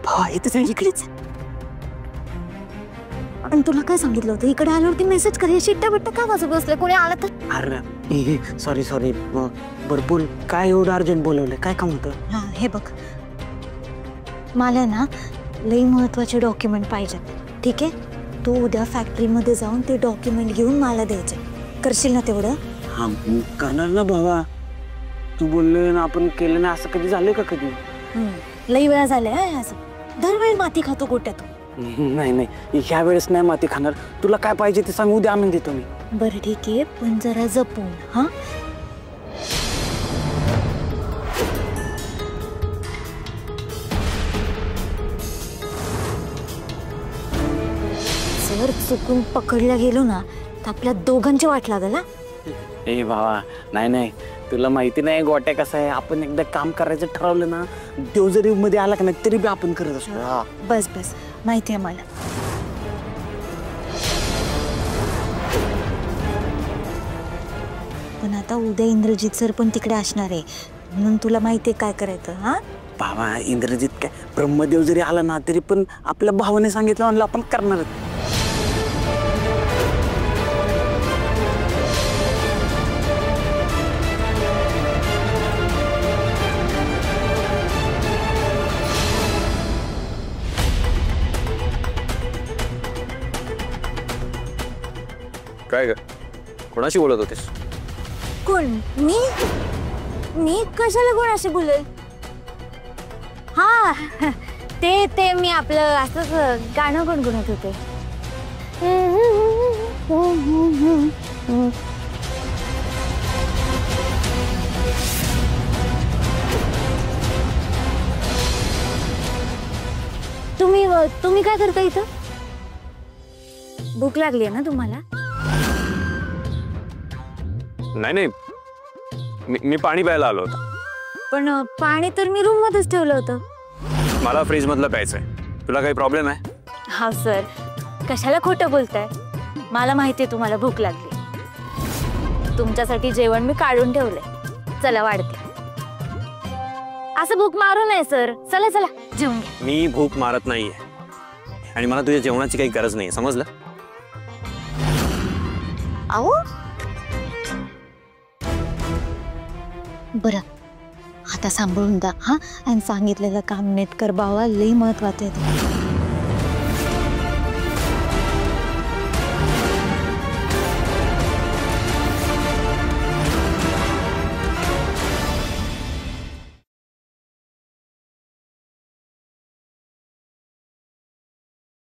भावा येतेच इकडेच. आणि तुला काय सांगितलं होतं इकडे आल्यावरती मेसेज कर. शिट्ट्या बट्ट्या का वाजत बसले? कोणी आलं तर? अरे सॉरी बरं बोल, काय एवढं अर्जंट बोलवलं? काय काम होतं? हा हे बघ, मला ना लई महत्वाचे डॉक्युमेंट पाहिजेत. ठीक आहे, तू उद्या फॅक्टरीमध्ये जाऊन ते डॉक्युमेंट घेऊन मला द्यायचे. करशील ना तेवढं? हा करणार ना भावा. तू बोलले ना आपण केलं ना, असं कधी झालं का कधी? लई वेळा झालंय असं. दरवेळी माती खातो गोट्यात. नाही ह्या वेळेस नाही माती खाणार. तुला काय पाहिजे ते सांग, उद्या आणून देतो मी. बरं ठीक आहे, पण जरा जपून. हा जर चुकून पकडल्या गेलो ना तर आपल्या दोघांची वाट लागल. हा ए भावा, नाही तुला माहिती नाही गोट्या कसा आहे. आपण एकदा काम करायचं ठरवलं ना, देव जरी मध्ये आला का नाही तरी बी आपण करत असतो. बस माहिती आहे मला. पण आता उद्या इंद्रजित सर पण तिकडे असणार आहे, म्हणून तुला माहिती आहे काय करायचं. हा भावा, इंद्रजित काय ब्रह्मदेव जरी आला ना तरी पण आपल्या भावाने सांगितलं म्हणलं आपण करणार. काय ग, कोणाशी बोलत होतेस? कोण? मी कशाला कोणाशी बोलेल? हा ते मी आपलं असंच गाणं गुणगुणत होते. तुम्ही काय करता इथं? भूक लागली आहे ना तुम्हाला? नाही मी पाणी प्यायला आलो होतो. पण पाणी तर मी रूम मध्येच ठेवलं होतं. मला फ्रीज मधलं प्यायचंय. तुला काही प्रॉब्लेम आहे? हा सर, कशाला खोटं बोलताय? मला माहिती आहे तुम्हाला भूक लागली. तुमच्यासाठी जेवण मी काढून ठेवलंय. चला वाढते. असं भूक मारू नये सर. चला जेवून घ्या. मी भूक मारत नाहीये आणि मला तुझ्या जेवणाची काही गरज नाही, समजलं? आओ बरं, आता सांभाळून जा. हा, आणि सांगितलेलं काम नीट कर बाबा, लई महत्वाचं आहे.